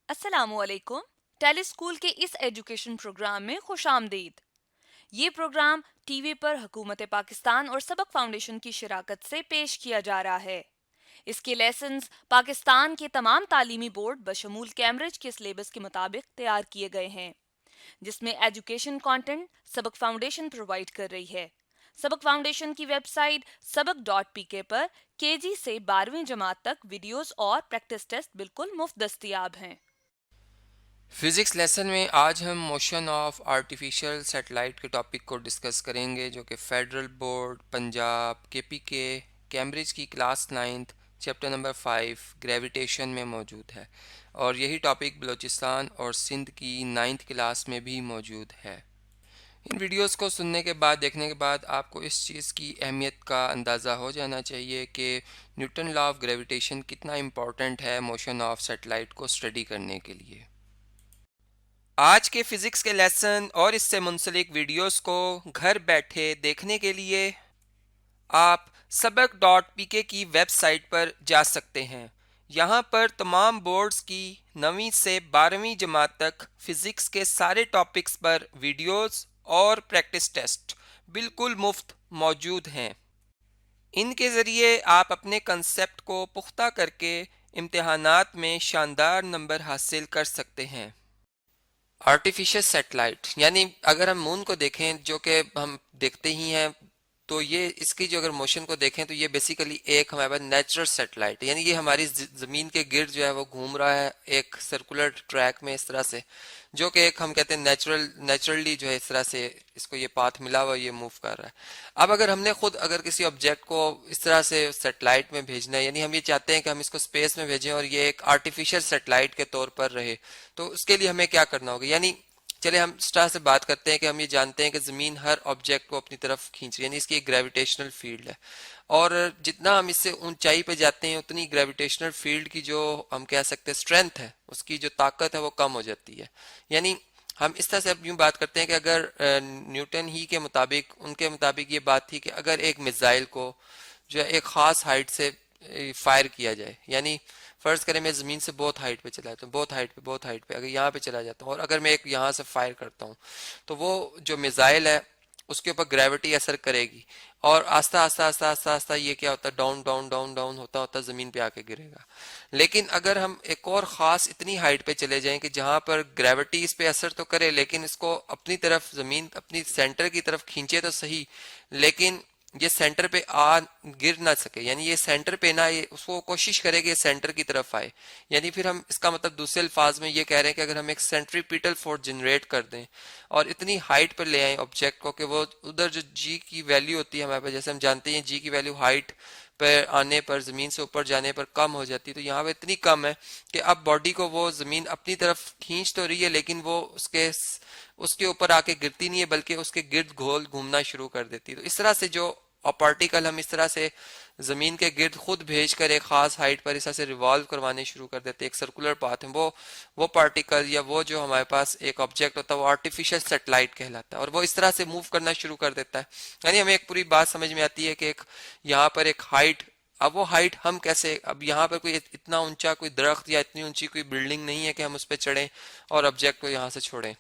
अस्सलामुअलैकुम। टेलीस्कूल के इस एजुकेशन प्रोग्राम में खुशामदीद। ये प्रोग्राम टीवी पर हुकूमत पाकिस्तान और सबक फाउंडेशन की शिराकत से पेश किया जा रहा है। इसके लेसन्स पाकिस्तान के तमाम तालीमी बोर्ड बशमूल कैम्ब्रिज के सिलेबस के मुताबिक तैयार किए गए हैं, जिसमें एजुकेशन कंटेंट सबक फाउंडेशन प्रोवाइड कर रही है। सबक फाउंडेशन की वेबसाइट सबक.pk पर केजी से 12वीं जमात तक वीडियोस और प्रैक्टिस टेस्ट बिल्कुल मुफ्त दस्तियाब हैं। फिज़िक्स लेसन में आज हम मोशन ऑफ आर्टिफिशियल सैटेलाइट के टॉपिक को डिस्कस करेंगे, जो कि federal board Punjab KPK Cambridge की class 9th chapter number 5 gravitation में मौजूद है। और यही टॉपिक बलूचिस्तान और सिंध की 9th क्लास में भी मौजूद है। इन वीडियोस को सुनने के बाद, देखने के बाद आपको इस चीज़ की अहमियत का अंदाज़ा हो जाना चाहिए कि न्यूटन लॉ ऑफ ग्रेविटेशन कितना इम्पॉर्टेंट है मोशन ऑफ सैटेलाइट को स्टडी करने के लिए। आज के फिज़िक्स के लेसन और इससे मुंसलिक वीडियोस को घर बैठे देखने के लिए आप सबक.pk की वेबसाइट पर जा सकते हैं। यहाँ पर तमाम बोर्ड्स की 9वीं से 12वीं जमात तक फ़िज़िक्स के सारे टॉपिक्स पर वीडियोस और प्रैक्टिस टेस्ट बिल्कुल मुफ्त मौजूद हैं। इनके ज़रिए आप अपने कंसेप्ट को पुख्ता करके इम्तिहानात में शानदार नंबर हासिल कर सकते हैं। आर्टिफिशियल सैटेलाइट यानी अगर हम मून को देखें, जो कि हम देखते ही हैं, तो ये इसकी जो अगर मोशन को देखें तो ये बेसिकली एक हमारे पास नेचुरल सैटेलाइट, यानी ये हमारी ज़मीन के गिर्द जो है वो घूम रहा है एक सर्कुलर ट्रैक में इस तरह से, जो कि एक हम कहते हैं नेचुरली जो है इस तरह से इसको ये पाथ मिला हुआ ये मूव कर रहा है। अब अगर हमने खुद अगर किसी ऑब्जेक्ट को इस तरह से सैटेलाइट में भेजना है, यानी हम ये चाहते हैं कि हम इसको स्पेस में भेजें और ये एक आर्टिफिशियल सैटेलाइट के तौर पर रहे, तो उसके लिए हमें क्या करना होगा। यानी चले हम इस तरह से बात करते हैं कि हम ये जानते हैं कि ज़मीन हर ऑब्जेक्ट को अपनी तरफ खींच रही है, यानी इसकी एक ग्रेविटेशनल फील्ड है, और जितना हम इससे ऊंचाई पे जाते हैं उतनी ग्रेविटेशनल फील्ड की जो हम कह सकते हैं स्ट्रेंथ है, उसकी जो ताकत है वो कम हो जाती है। यानी हम इस तरह से अब यूं बात करते हैं कि अगर न्यूटन ही के मुताबिक, उनके मुताबिक ये बात थी कि अगर एक मिसाइल को जो है एक ख़ास हाइट से फायर किया जाए, यानी फर्ज करें मैं ज़मीन से बहुत हाइट पे चला जाता हूँ, बहुत हाइट पे अगर यहाँ पे चला जाता हूँ और अगर मैं एक यहाँ से फायर करता हूँ, तो वो जो मिसाइल है उसके ऊपर ग्रेविटी असर करेगी और आस्ता आस्ता आस्ता आस्ता आस्ता ये क्या होता है, डाउन डाउन डाउन डाउन होता होता ज़मीन पे आके गिरेगा। लेकिन अगर हम एक और ख़ास इतनी हाइट पे चले जाएं कि जहाँ पर ग्रेविटी इस पे असर तो करे, लेकिन इसको अपनी तरफ ज़मीन अपनी सेंटर की तरफ खींचे तो सही, लेकिन ये सेंटर पे आ गिर ना सके, यानी ये सेंटर पे ना, ये उसको कोशिश करे कि ये सेंटर की तरफ आए। यानी फिर हम इसका मतलब दूसरे अल्फाज में ये कह रहे हैं कि अगर हम एक सेंट्रीपिटल फोर्स जनरेट कर दें और इतनी हाइट पर ले आए ऑब्जेक्ट को कि वो उधर जो जी की वैल्यू होती है हमारे पास, जैसे हम जानते हैं जी की वैल्यू हाइट पर आने पर, जमीन से ऊपर जाने पर कम हो जाती है, तो यहाँ पे इतनी कम है कि अब बॉडी को वो जमीन अपनी तरफ खींच तो रही है, लेकिन वो उसके ऊपर आके गिरती नहीं है, बल्कि उसके गिर्द गोल घूमना शुरू कर देती है। तो इस तरह से जो और पार्टिकल हम इस तरह से जमीन के गिर्द खुद भेजकर एक खास हाइट पर इस तरह से रिवॉल्व करवाने शुरू कर देते हैं, एक सर्कुलर पाथ है, वो पार्टिकल या वो जो हमारे पास एक ऑब्जेक्ट होता है वो आर्टिफिशियल सैटेलाइट कहलाता है, और वो इस तरह से मूव करना शुरू कर देता है। यानी हमें एक पूरी बात समझ में आती है कि एक यहाँ पर एक हाइट, अब वो हाइट हम कैसे, अब यहाँ पर कोई इतना ऊंचा कोई दरख्त या इतनी ऊंची कोई बिल्डिंग नहीं है कि हम उस पर चढ़ें और ऑब्जेक्ट को यहाँ से छोड़ें।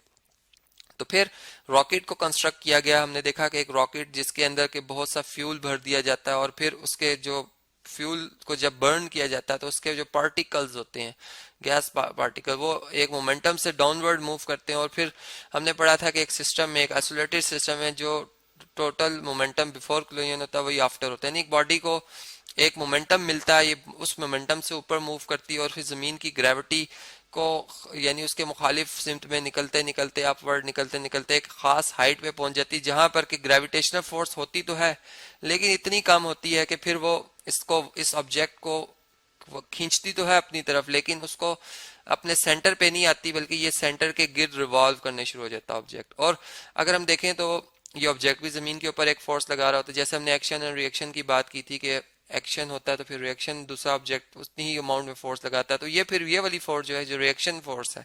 तो फिर रॉकेट को कंस्ट्रक्ट किया गया। हमने देखा कि एक रॉकेट जिसके अंदर के बहुत सा फ्यूल भर दिया जाता है और फिर उसके जो फ्यूल को जब बर्न किया जाता है तो उसके जो पार्टिकल्स होते हैं, गैस पार्टिकल, वो एक मोमेंटम से डाउनवर्ड मूव करते हैं, और फिर हमने पढ़ा था कि एक सिस्टम में, एक आइसोलेटेड सिस्टम है, जो टोटल मोमेंटम बिफोर क्लोजन होता है वही आफ्टर होता है, यानी एक बॉडी को एक मोमेंटम मिलता है, ये उस मोमेंटम से ऊपर मूव करती है और फिर जमीन की ग्रेविटी को, यानी उसके मुखालिफ सिमत में निकलते निकलते अपवर्ड निकलते निकलते एक खास हाइट पे पहुंच जाती है, जहां पर कि ग्रेविटेशनल फोर्स होती तो है लेकिन इतनी कम होती है कि फिर वो इस ऑब्जेक्ट को वो खींचती तो है अपनी तरफ, लेकिन उसको अपने सेंटर पे नहीं आती, बल्कि ये सेंटर के गिर्द रिवॉल्व करने शुरू हो जाता है ऑब्जेक्ट। और अगर हम देखें तो ये ऑब्जेक्ट भी जमीन के ऊपर एक फोर्स लगा रहा होता है, जैसे हमने एक्शन और रिएक्शन की बात की थी कि एक्शन होता है तो फिर रिएक्शन, दूसरा ऑब्जेक्ट उतनी ही अमाउंट में फोर्स लगाता है, तो ये फिर ये वाली फोर्स जो है, जो रिएक्शन फोर्स है,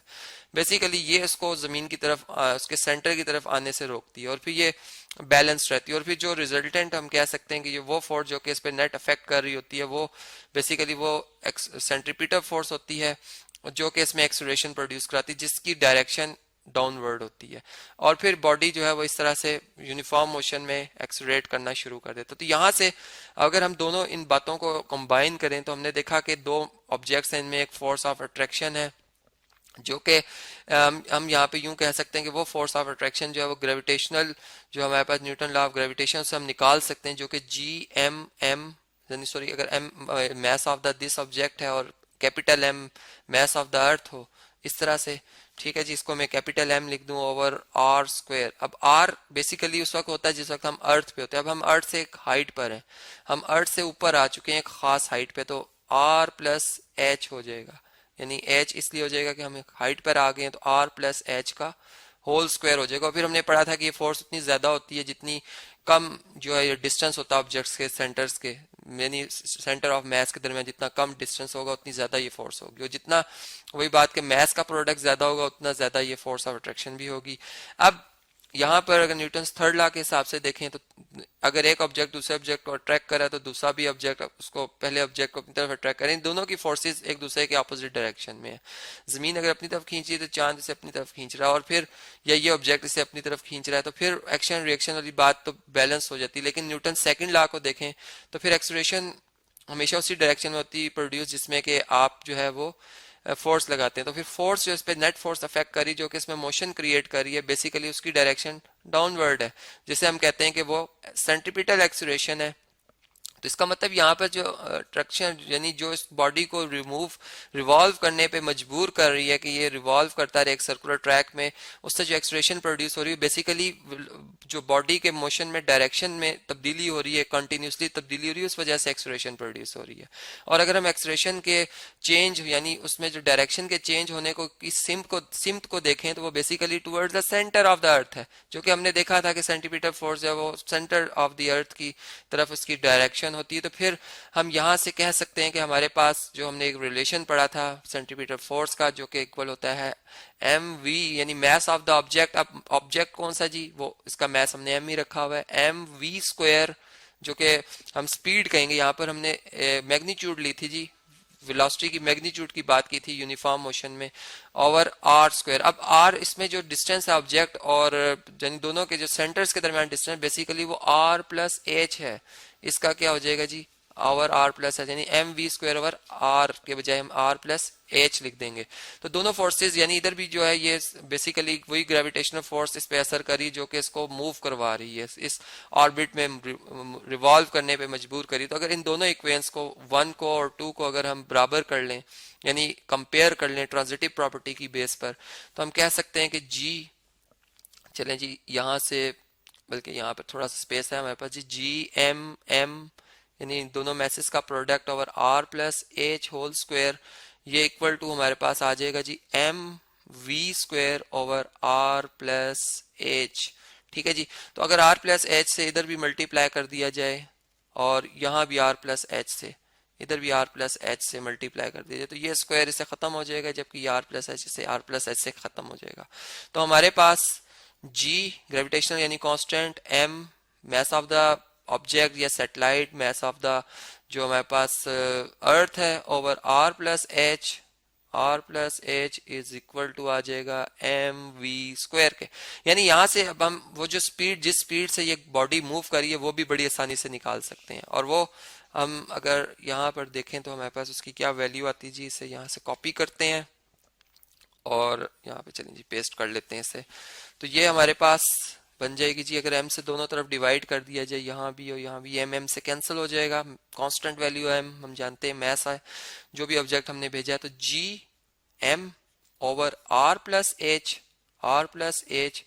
बेसिकली ये इसको जमीन की तरफ उसके सेंटर की तरफ आने से रोकती है और फिर ये बैलेंस रहती है। और फिर जो रिजल्टेंट हम कह सकते हैं कि ये वो फोर्स जो कि इस पर नेट अफेक्ट कर रही होती है, वो बेसिकली वो सेंट्रीपिटल फोर्स होती है, जो कि इसमें एक्सेलरेशन प्रोड्यूस कराती है जिसकी डायरेक्शन डाउनवर्ड होती है, और फिर बॉडी जो है वो इस तरह से यूनिफॉर्म मोशन में एक्सेलरेट करना शुरू कर देता है। तो यहाँ से अगर हम दोनों इन बातों को कंबाइन करें तो हमने देखा कि दो ऑब्जेक्ट्स हैं, इनमें एक फोर्स ऑफ अट्रैक्शन है जो कि हम यहाँ पे यूं कह सकते हैं कि वो फोर्स ऑफ अट्रैक्शन जो है वो ग्रेविटेशनल, जो हमारे पास न्यूटन लॉ ऑफ ग्रेविटेशन से हम निकाल सकते हैं, जो कि जी एम एम यानी सॉरी अगर M mass of the this object है और capital M mass of the earth हो, इस तरह से। ठीक है जी, इसको मैं कैपिटल एम लिख दूं ओवर आर स्क्वायर। अब आर बेसिकली उस वक्त होता है जिस वक्त हम अर्थ पे होते हैं। अब हम अर्थ से एक हाइट पर हैं, हम अर्थ से ऊपर आ चुके हैं एक खास हाइट पे, तो आर प्लस एच हो जाएगा, यानी एच इसलिए हो जाएगा कि हम एक हाइट पर आ गए हैं, तो आर प्लस एच का होल स्क्वायर हो जाएगा। और फिर हमने पढ़ा था कि ये फोर्स उतनी ज्यादा होती है जितनी कम जो है ये डिस्टेंस होता है ऑब्जेक्ट्स के सेंटर्स के, यानी सेंटर ऑफ मास के दरमियान जितना कम डिस्टेंस होगा उतनी ज्यादा ये फोर्स होगी, और जितना वही बात के मास का प्रोडक्ट ज्यादा होगा उतना ज्यादा ये फोर्स ऑफ अट्रैक्शन भी होगी। अब यहाँ पर अगर न्यूटन थर्ड लॉ के हिसाब से देखें तो अगर एक ऑब्जेक्ट दूसरे ऑब्जेक्ट को अट्रैक्ट करे तो दूसरा भी ऑब्जेक्ट उसको पहले ऑब्जेक्ट को अपनी तरफ अट्रैक्ट करें। दोनों की फोर्सेस एक दूसरे के अपोजिट डायरेक्शन में है। जमीन अगर अपनी तरफ खींच रही है तो चांद इसे अपनी तरफ खींच रहा है, और फिर या ये ऑब्जेक्ट इसे अपनी तरफ खींच रहा है, तो फिर एक्शन रिएक्शन वाली बात तो बैलेंस हो जाती है। लेकिन न्यूटन सेकेंड लॉ को देखें तो फिर एक्सलेरेशन हमेशा उसी डायरेक्शन में होती है प्रोड्यूस जिसमें कि आप जो है वो फोर्स लगाते हैं। तो फिर फोर्स जो इस पे नेट फोर्स अफेक्ट करी जो कि इसमें मोशन क्रिएट कर रही है, बेसिकली उसकी डायरेक्शन डाउनवर्ड है, जिसे हम कहते हैं कि वो सेंट्रीपिटल एक्सीलरेशन है। तो इसका मतलब यहाँ पर जो ट्रैक्शन यानी जो इस बॉडी को रिवॉल्व करने पे मजबूर कर रही है कि ये रिवॉल्व करता रहे एक सर्कुलर ट्रैक में, उससे जो एक्सलेरेशन प्रोड्यूस हो रही है बेसिकली जो बॉडी के मोशन में डायरेक्शन में तब्दीली हो रही है, कंटिन्यूसली तब्दीली हो रही है, उस वजह से एक्सलेरेशन प्रोड्यूस हो रही है। और अगर हम एक्सलेरेशन के चेंज यानी उसमें जो डायरेक्शन के चेंज होने को की सिम्त को देखें तो वो basically towards the centre of the अर्थ है, जो कि हमने देखा था कि सेंटीमीटर फोर्स है वो सेंटर ऑफ द अर्थ की तरफ उसकी डायरेक्शन होती है। तो फिर हम यहाँ से कह सकते हैं कि हमारे पास जो हमने एक रिलेशन पढ़ा था सेंटीमीटर फोर्स का, जो कि इक्वल होता है एम वी यानी मास ऑफ द ऑब्जेक्ट। अब ऑब्जेक्ट कौन सा जी, वो इसका मास हमने एम ही रखा हुआ है, एम वी स्क्वायर, जो कि हम स्पीड कहेंगे। यहाँ पर हमने मैग्नीट्यूड ली थी जी, वेलोसिटी की मैग्नीट्यूड की बात की थी यूनिफॉर्म मोशन में, ओवर आर स्क्वायर। अब आर इसमें जो डिस्टेंस है ऑब्जेक्ट और यानी दोनों के जो सेंटर्स के दरमियान डिस्टेंस बेसिकली वो आर प्लस एच है, इसका क्या हो जाएगा G over R plus H, यानी M V square over R के बजाय हम आर प्लस एच लिख देंगे। तो दोनों फोर्सेस यानी इधर भी जो है ये बेसिकली वही ग्रेविटेशनल फोर्स इस पे असर करी जो कि इसको मूव करवा रही है, इस ऑर्बिट में रिवॉल्व करने पे मजबूर करी। तो अगर इन दोनों इक्वेशंस को 1 को और 2 को अगर हम बराबर कर लें यानी कंपेयर कर लें ट्रांजिटिव प्रॉपर्टी की बेस पर, तो हम कह सकते हैं कि जी, चलें जी यहाँ से, बल्कि यहाँ पर थोड़ा सा स्पेस है हमारे पास जी, जी एम एम यानी दोनों मैसेज का product over R plus H whole square, ये इक्वल टू हमारे पास आ जाएगा G M V square over R plus H. ठीक है जी, तो अगर आर प्लस एच से इधर भी मल्टीप्लाई कर दिया जाए और यहाँ भी आर प्लस एच से इधर भी आर प्लस एच से मल्टीप्लाई कर दिया जाए तो ये स्क्वायर इससे खत्म हो जाएगा, जबकि आर प्लस एच से आर प्लस एच से खत्म हो जाएगा। तो हमारे पास जी ग्रेविटेशनल यानी constant, M mass of the object या सैटेलाइट, मास ऑफ द जो हमारे पास अर्थ है over R plus H is equal to आ जाएगा एम वी स्क्वायर के। यानी यहाँ से अब हम वो जो स्पीड जिस स्पीड से ये बॉडी मूव करी है वो भी बड़ी आसानी से निकाल सकते हैं, और वो हम अगर यहाँ पर देखें तो हमारे पास उसकी क्या वैल्यू आती है जी, इसे यहाँ से कॉपी करते हैं और यहाँ पे चलें जी पेस्ट कर लेते हैं इसे। तो ये हमारे पास बन जाएगी जी, अगर m से दोनों तरफ डिवाइड कर दिया जाए यहाँ भी और यहाँ भी, m से कैंसिल हो जाएगा, कांस्टेंट वैल्यू m हम जानते हैं मास है जो भी ऑब्जेक्ट हमने भेजा है, तो g m over r plus h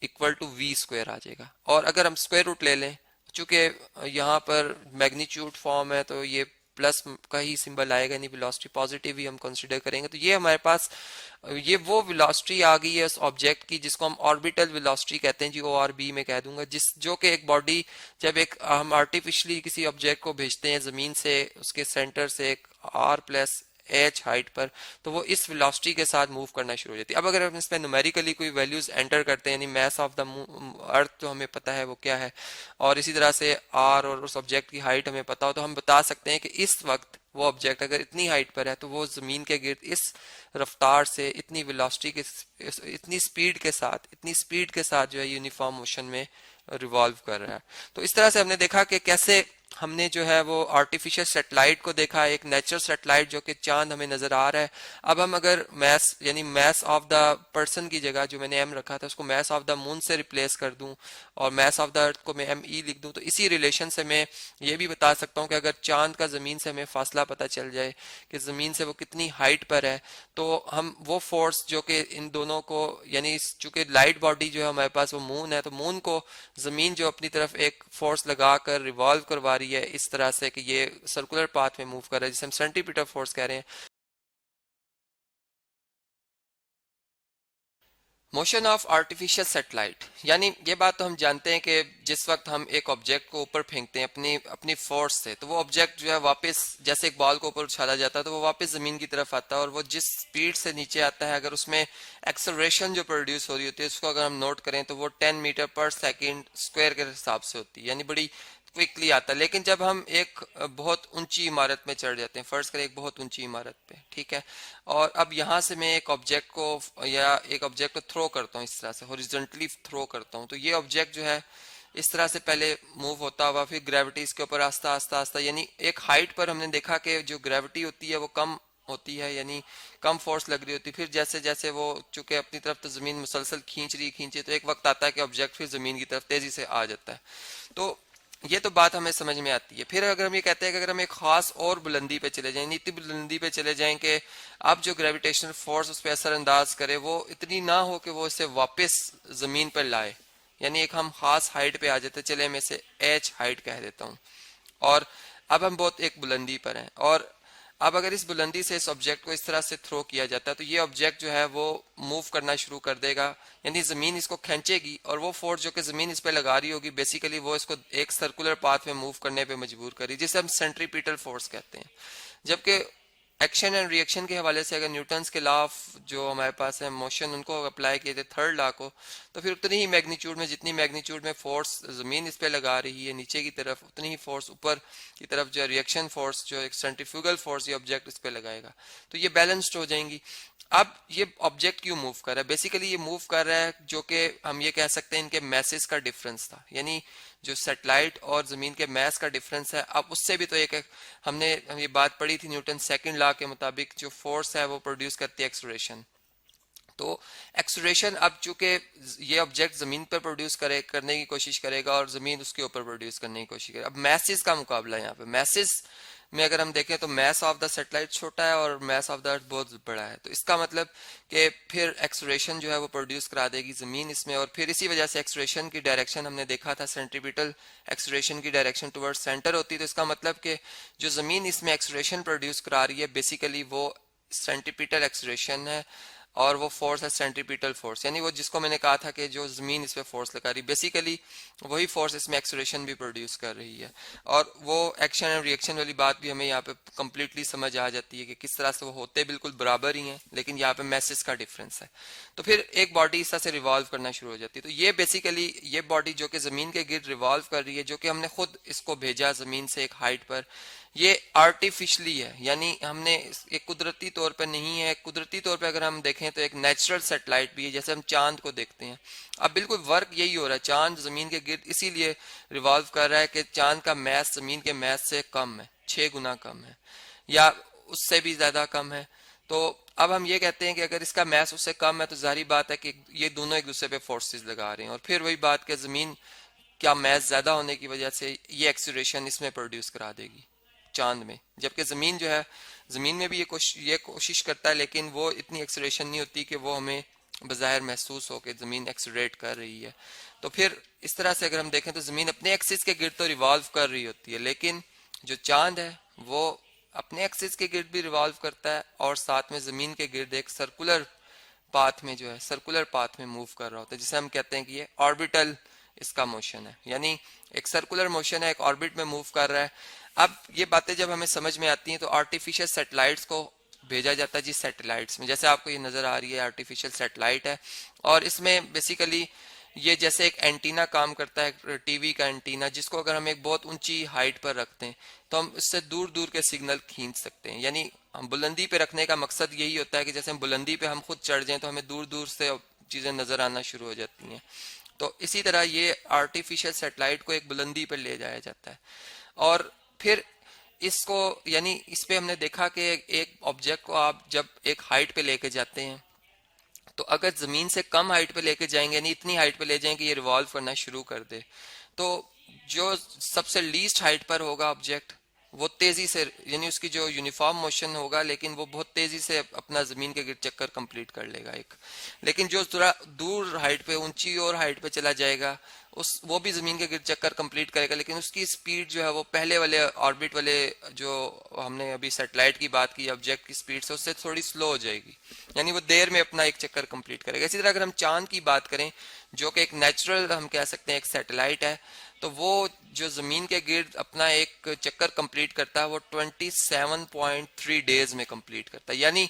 equal to v square आ जाएगा। और अगर हम स्क्वायर रूट ले लें, चूंकि यहाँ पर मैग्नीट्यूड फॉर्म है तो ये प्लस का ही सिंबल आएगा, नहीं वेलोसिटी पॉजिटिव ही हम कंसीडर करेंगे। तो ये हमारे पास ये वो वेलोसिटी आ गई है उस ऑब्जेक्ट की जिसको हम ऑर्बिटल वेलोसिटी कहते हैं जी, ओ आर बी में कह दूंगा, जिस जो कि एक बॉडी जब एक हम आर्टिफिशियली किसी ऑब्जेक्ट को भेजते हैं जमीन से उसके सेंटर से एक आर प्लस h हाइट पर, तो वो इस वेलोसिटी के साथ मूव करना शुरू हो जाती है। अब अगर हम इसमें न्यूमेरिकली कोई वैल्यूज एंटर करते हैं, यानी मास ऑफ द अर्थ तो हमें पता है वो क्या है, और इसी तरह से r और उस ऑब्जेक्ट की हाइट हमें पता हो, तो हम बता सकते हैं कि इस वक्त वो ऑब्जेक्ट अगर इतनी हाइट पर है तो वो जमीन के गिर्द इस रफ्तार से, इतनी वेलोसिटी के, इतनी स्पीड के साथ जो है यूनिफॉर्म मोशन में रिवॉल्व कर रहा है। तो इस तरह से हमने देखा कि कैसे हमने जो है वो आर्टिफिशियल सैटेलाइट को देखा, एक नेचुरल सैटेलाइट जो कि चांद हमें नजर आ रहा है। अब हम अगर मैस यानी मैस ऑफ द पर्सन की जगह जो मैंने एम रखा था उसको मैस ऑफ द मून से रिप्लेस कर दूं और मैस ऑफ द अर्थ को मैं एम ई लिख दूं, तो इसी रिलेशन से मैं ये भी बता सकता हूं कि अगर चांद का जमीन से हमें फासला पता चल जाए कि जमीन से वो कितनी हाइट पर है, तो हम वो फोर्स जो कि इन दोनों को, यानी चूंकि लाइट बॉडी जो है हमारे पास वो मून है, तो मून को जमीन जो अपनी तरफ एक फोर्स लगाकर रिवॉल्व करवा रही है इस तरह से कि ये सर्कुलर पाथ में मूव कर रहा है, जिसे हम सेंट्रीपिटल फोर्स कह रहे हैं। मोशन ऑफ आर्टिफिशियल सैटेलाइट, यानी ये बात तो हम जानते हैं कि जिस वक्त हम एक ऑब्जेक्ट को ऊपर फेंकते हैं अपनी अपनी फोर्स से, तो वो ऑब्जेक्ट जो है वापस, जैसे एक बॉल को ऊपर उछाला जाता है तो वो वापस जमीन की तरफ आता है, और वो जिस स्पीड से नीचे आता है, अगर उसमें एक्सेलरेशन जो प्रोड्यूस हो रही होती है उसको अगर हम नोट करें तो वो 10 मीटर पर सेकेंड स्क्वायर के हिसाब से होती है, यानी बड़ी क्विकली आता है। लेकिन जब हम एक बहुत ऊंची इमारत में चढ़ जाते हैं, फर्ज करें एक बहुत ऊंची इमारत पे, ठीक है, और अब यहाँ से मैं एक ऑब्जेक्ट को या एक ऑब्जेक्ट को थ्रो करता हूँ, इस तरह से हॉरिजॉन्टली थ्रो करता हूँ, तो ये ऑब्जेक्ट जो है इस तरह से पहले मूव होता हुआ फिर ग्रेविटी इसके ऊपर आस्ता आस्ता आस्ता, यानी एक हाइट पर हमने देखा कि जो ग्रेविटी होती है वो कम होती है, यानी कम फोर्स लग रही होती है। फिर जैसे जैसे वो चूंकि अपनी तरफ तो जमीन मुसलसल खींचे, तो एक वक्त आता है कि ऑब्जेक्ट फिर जमीन की तरफ तेजी से आ जाता है। तो ये तो बात हमें समझ में आती है। फिर अगर हम ये कहते हैं कि अगर हम एक खास और बुलंदी पे चले जाएं, इतनी बुलंदी पे चले जाएं कि अब जो ग्रेविटेशनल फोर्स उस पर असरअंदाज करे वो इतनी ना हो कि वो इसे वापस जमीन पर लाए, यानी एक हम खास हाइट पे आ जाते, चले मैं इसे एच हाइट कह देता हूँ, और अब हम बहुत एक बुलंदी पर हैं, और अब अगर इस बुलंदी से इस ऑब्जेक्ट को इस तरह से थ्रो किया जाता है तो ये ऑब्जेक्ट जो है वो मूव करना शुरू कर देगा, यानी जमीन इसको खींचेगी, और वो फोर्स जो कि जमीन इस पे लगा रही होगी बेसिकली वो इसको एक सर्कुलर पाथ में मूव करने पे मजबूर करी, जिसे हम सेंट्रीपिटल फोर्स कहते हैं। जबकि एक्शन एंड रिएक्शन के हवाले से अगर न्यूटन्स के लॉ जो हमारे पास है मोशन उनको अप्लाई किए थे थर्ड लॉ को, तो फिर उतनी ही मैग्नीट्यूड में, जितनी मैग्नीट्यूड में फोर्स जमीन इस पे लगा रही है नीचे की तरफ, उतनी ही फोर्स ऊपर की तरफ जो रिएक्शन फोर्स जो एक सेंट्रीफ्यूगल फोर्स ये ऑब्जेक्ट इस पे लगाएगा, तो ये बैलेंस्ड हो जाएंगी। अब ये ऑब्जेक्ट क्यों मूव कर रहा है? बेसिकली ये मूव कर रहा है जो कि हम ये कह सकते हैं इनके मैसेज का डिफरेंस था, यानी जो सैटेलाइट और जमीन के मैस का डिफरेंस है। अब उससे भी तो एक हमने ये बात पढ़ी थी, न्यूटन सेकंड लॉ के मुताबिक जो फोर्स है वो प्रोड्यूस करती है एक्सलरेशन। तो एक्सलरेशन अब चूंकि ये ऑब्जेक्ट जमीन पर प्रोड्यूस करने की कोशिश करेगा और जमीन उसके ऊपर प्रोड्यूस करने की कोशिश करेगा। अब मैसेज का मुकाबला है यहाँ पे। मैसेज में अगर हम देखें तो मैस ऑफ द सैटेलाइट छोटा है और मैस ऑफ द अर्थ बहुत बड़ा है, तो इसका मतलब कि फिर एक्सलरेशन जो है वो प्रोड्यूस करा देगी जमीन इसमें, और फिर इसी वजह से एक्सलरेशन की डायरेक्शन हमने देखा था सेंट्रीपिटल एक्सलरेशन की डायरेक्शन टुवर्ड्स सेंटर होती है। तो इसका मतलब कि जो जमीन इसमें एक्सलरेशन प्रोड्यूस करा रही है बेसिकली वो सेंट्रीपिटल एक्सलरेशन है, और वो फोर्स है सेंट्रीपिटल फोर्स, यानी वो जिसको मैंने कहा था कि जो जमीन इस पे फोर्स लगा रही, बेसिकली वही फोर्स इसमें एक्सलरेशन भी प्रोड्यूस कर रही है। और वो एक्शन एंड रिएक्शन वाली बात भी हमें यहाँ पे कंप्लीटली समझ आ जाती है कि किस तरह से वो होते बिल्कुल बराबर ही हैं, लेकिन यहाँ पे मैसेज का डिफरेंस है। तो फिर एक बॉडी इस तरह से रिवॉल्व करना शुरू हो जाती है। तो ये बेसिकली ये बॉडी जो कि जमीन के गिर्द रिवॉल्व कर रही है, जो कि हमने खुद इसको भेजा जमीन से एक हाइट पर, ये आर्टिफिशली है, यानी हमने एक कुदरती तौर पर नहीं है। कुदरती तौर पर अगर हम देखें तो एक नेचुरल सैटेलाइट भी है, जैसे हम चांद को देखते हैं। अब बिल्कुल वर्क यही हो रहा है, चांद जमीन के गिर्द इसीलिए रिवॉल्व कर रहा है कि चांद का मैस जमीन के मैस से कम है, 6 गुना कम है या उससे भी ज्यादा कम है। तो अब हम ये कहते हैं कि अगर इसका मैस उससे कम है तो जाहिर बात है कि ये दोनों एक दूसरे पे फोर्सेस लगा रहे हैं, और फिर वही बात कि जमीन क्या मैस ज्यादा होने की वजह से ये एक्सीलरेशन इसमें प्रोड्यूस करा देगी चांद में, जबकि जमीन जो है जमीन में भी ये कोशिश करता है, लेकिन वो इतनी एक्सीलरेशन नहीं होती कि वो हमें बज़ाहिर महसूस हो कि जमीन एक्सीलरेट कर रही है। तो फिर इस तरह से अगर हम देखें तो जमीन अपने एक्सिस के गिर्द तो रिवॉल्व कर रही होती है, लेकिन जो चांद है वो अपने एक्सिस के गिर्द भी रिवॉल्व करता है और साथ में जमीन के गिर्द एक सर्कुलर पाथ में जो है सर्कुलर पाथ में मूव कर रहा होता है, जिसे हम कहते हैं कि ये ऑर्बिटल इसका मोशन है, यानी एक सर्कुलर मोशन है, एक ऑर्बिट में मूव कर रहा है। अब ये बातें जब हमें समझ में आती हैं तो आर्टिफिशियल सैटेलाइट्स को भेजा जाता है जी सैटेलाइट्स में। जैसे आपको ये नज़र आ रही है आर्टिफिशियल सैटेलाइट है, और इसमें बेसिकली ये जैसे एक एंटीना काम करता है, टीवी का एंटीना, जिसको अगर हम एक बहुत ऊंची हाइट पर रखते हैं तो हम इससे दूर दूर के सिग्नल खींच सकते हैं। यानी हम बुलंदी पे रखने का मकसद यही होता है कि जैसे हम बुलंदी पे हम खुद चढ़ जाएं तो हमें दूर दूर से चीज़ें नज़र आना शुरू हो जाती हैं। तो इसी तरह ये आर्टिफिशियल सैटेलाइट को एक बुलंदी पर ले जाया जाता है, और फिर इसको यानी इस पे हमने देखा कि एक ऑब्जेक्ट को आप जब एक हाइट पे लेके जाते हैं तो अगर जमीन से कम हाइट पे लेके जाएंगे, यानी इतनी हाइट पे ले जाएं कि ये रिवॉल्व करना शुरू कर दे, तो जो सबसे लीस्ट हाइट पर होगा ऑब्जेक्ट वो तेजी से, यानी उसकी जो यूनिफॉर्म मोशन होगा लेकिन वो बहुत तेजी से अपना जमीन के गिर्द चक्कर कंप्लीट कर लेगा एक। लेकिन जो थोड़ा दूर हाइट पे, ऊंची और हाइट पे चला जाएगा, उस वो भी जमीन के गिर्द चक्कर कंप्लीट करेगा, लेकिन उसकी स्पीड जो है वो पहले वाले ऑर्बिट वाले जो हमने अभी सैटेलाइट की बात की ऑब्जेक्ट की स्पीड से, उससे थोड़ी स्लो हो जाएगी, यानी वो देर में अपना एक चक्कर कंप्लीट करेगा। इसी तरह अगर हम चांद की बात करें जो कि एक नेचुरल हम कह सकते हैं एक सैटेलाइट है, तो वो जो जमीन के गिर्द अपना एक चक्कर कंप्लीट करता है वो 27.3 डेज में कंप्लीट करता है। यानी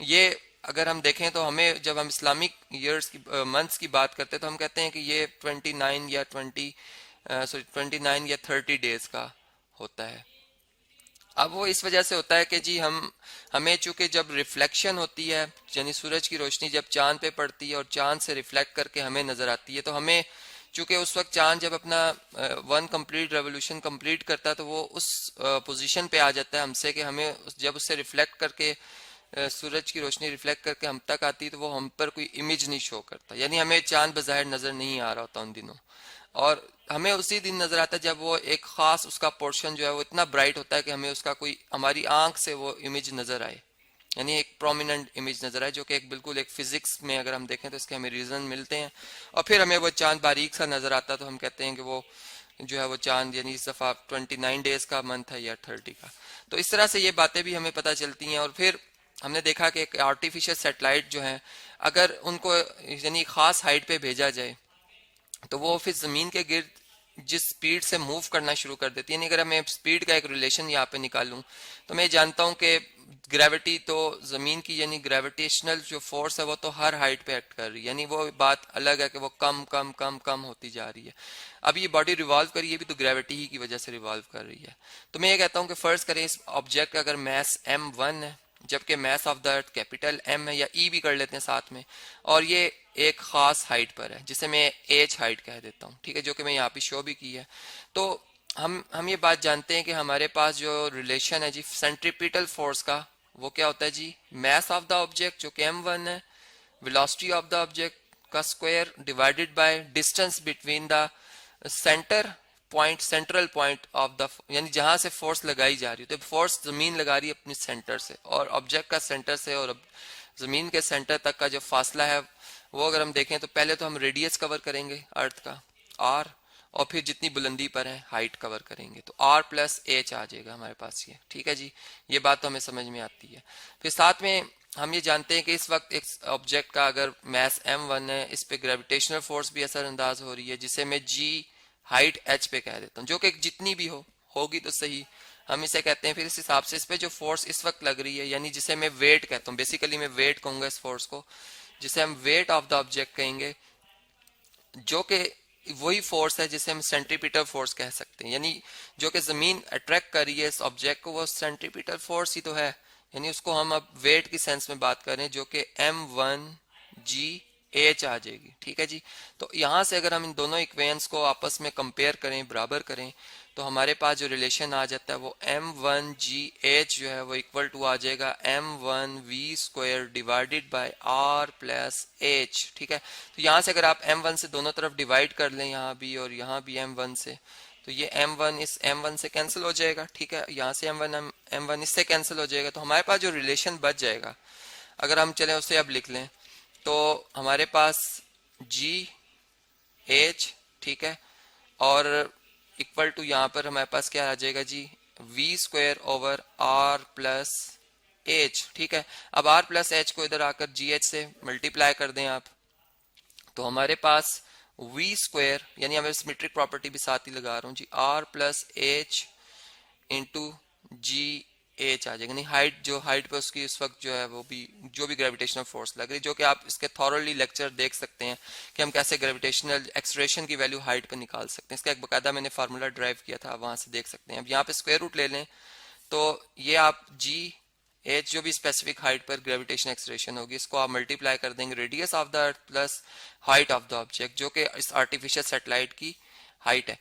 ये अगर हम देखें तो हमें जब हम इस्लामिक ईयर्स की मंथ्स की बात करते हैं तो हम कहते हैं कि ये 29 या 30 डेज का होता है। अब वो इस वजह से होता है कि जी हमें चूंकि जब रिफ्लेक्शन होती है, यानी सूरज की रोशनी जब चांद पे पड़ती है और चांद से रिफ्लेक्ट करके हमें नजर आती है, तो हमें चूंकि उस वक्त चांद जब अपना वन कंप्लीट रेवोल्यूशन कंप्लीट करता है तो वो उस पोजीशन पे आ जाता है हमसे कि हमें जब उससे रिफ्लेक्ट करके सूरज की रोशनी रिफ्लेक्ट करके हम तक आती है तो वो हम पर कोई इमेज नहीं शो करता, यानी हमें चांद बज़ाहिर नजर नहीं आ रहा होता उन दिनों। और हमें उसी दिन नजर आता है जब वो एक खास उसका पोर्शन जो है वो इतना ब्राइट होता है कि हमें उसका कोई हमारी आंख से वो इमेज नजर आए, यानी एक प्रोमिनेंट इमेज नजर आए, जो कि एक बिल्कुल एक फिजिक्स में अगर हम देखें तो इसके हमें रीजन मिलते हैं। और फिर हमें वो चांद बारीक सा नजर आता है तो हम कहते हैं कि वो जो है वो चांद यानी इस दफा 29 डेज का मंथ है या 30 का। तो इस तरह से ये बातें भी हमें पता चलती हैं। और फिर हमने देखा कि एक आर्टिफिशियल सैटेलाइट जो है अगर उनको यानी खास हाइट पे भेजा जाए तो वो फिर जमीन के गिर्द जिस स्पीड से मूव करना शुरू कर देती है, यानी अगर मैं स्पीड का एक रिलेशन यहाँ पे निकालूं तो मैं जानता हूं कि ग्रेविटी तो जमीन की यानी ग्रेविटेशनल जो फोर्स है वो तो हर हाइट पे एक्ट कर रही है, यानी वो बात अलग है कि वो कम कम कम कम होती जा रही है। अब ये बॉडी रिवॉल्व कर रही है भी तो ग्रेविटी ही की वजह से रिवॉल्व कर रही है। तो मैं ये कहता हूँ कि फर्ज करें इस ऑब्जेक्ट का अगर मैस m1 है, जबकि mass of the earth capital M है, या E भी कर लेते हैं साथ में, और ये एक खास हाइट पर है जिसे मैं h हाइट कह देता हूँ, ठीक है, जो कि मैं यहाँ पे शो भी की है। तो हम ये बात जानते हैं कि हमारे पास जो रिलेशन है जी सेंट्रीपिटल फोर्स का वो क्या होता है जी, मैस ऑफ द ऑब्जेक्ट जो कि m1 है, वेलोसिटी ऑफ द ऑब्जेक्ट का square divided by distance between the centre point, central point of the, यानी जहां से फोर्स लगाई जा रही है, तो फोर्स जमीन लगा रही है अपने सेंटर से, और ऑब्जेक्ट का सेंटर से और जमीन के सेंटर तक का जो फासला है वो अगर हम देखें तो पहले तो हम रेडियस कवर करेंगे अर्थ का r, और फिर जितनी बुलंदी पर है हाइट कवर करेंगे, तो r प्लस एच आ जाएगा हमारे पास ये, ठीक है जी। ये बात तो हमें समझ में आती है। फिर साथ में हम ये जानते हैं कि इस वक्त एक ऑब्जेक्ट का अगर मैस m1 है, इस पे ग्रेविटेशनल फोर्स भी असरअंदाज हो रही है जिसे मैं g हाइट h पे कह देता हूँ, जो कि जितनी भी होगी तो सही, हम इसे कहते हैं। फिर इस हिसाब से इस पे जो फोर्स इस वक्त लग रही है, यानी जिसे मैं वेट कहता हूँ, बेसिकली मैं वेट कहूंगा इस फोर्स को, जिसे हम वेट ऑफ द ऑब्जेक्ट कहेंगे, जो कि वही फोर्स है जिसे हम सेंट्रीपिटल फोर्स कह सकते हैं, यानी जो कि जमीन अट्रैक्ट कर रही है इस ऑब्जेक्ट को वो सेंट्रीपिटल फोर्स ही तो है, यानी उसको हम अब वेट की सेंस में बात करें जो कि m1g h आ जाएगी, ठीक है जी। तो यहाँ से अगर हम इन दोनों इक्वेशंस को आपस में कंपेयर करें, बराबर करें, तो हमारे पास जो रिलेशन आ जाता है वो m1g h जो है वो इक्वल टू आ जाएगा m1v square divided by r plus h, ठीक है। तो यहाँ से अगर आप m1 से दोनों तरफ डिवाइड कर लें, यहाँ भी और यहाँ भी m1 से, तो ये m1 इस m1 से कैंसिल हो जाएगा, ठीक है, यहाँ से m1 इससे कैंसिल हो जाएगा। तो हमारे पास जो रिलेशन बच जाएगा अगर हम चलें उसे अब लिख लें तो हमारे पास g h, ठीक है, और इक्वल टू यहाँ पर हमारे पास क्या आ जाएगा जी, v square over r plus h, ठीक है। अब r प्लस h को इधर आकर gh से मल्टीप्लाई कर दें आप, तो हमारे पास v स्क्वायर, यानी हमें सिमेट्रिक प्रॉपर्टी भी साथ ही लगा रहा हूँ जी, r plus h into G H आ जाएगा, नहीं हाइट, जो हाइट पे उसकी उस वक्त जो है वो भी जो भी ग्रेविटेशनल फोर्स लग रही, जो कि आप इसके थॉरली लेक्चर देख सकते हैं कि हम कैसे ग्रेविटेशनल एक्सलेरेशन की वैल्यू हाइट पे निकाल सकते हैं। इसका एक बाकायदा मैंने फार्मूला ड्राइव किया था, वहां से देख सकते हैं। अब यहाँ पे स्क्वायर रूट ले लें तो ये आप जी एच जो भी स्पेसिफिक हाइट पर ग्रेविटेशन एक्सलेरेशन होगी, इसको आप मल्टीप्लाई कर देंगे radius of the earth plus height of the object, जो कि इस आर्टिफिशियल सैटेलाइट की हाइट है।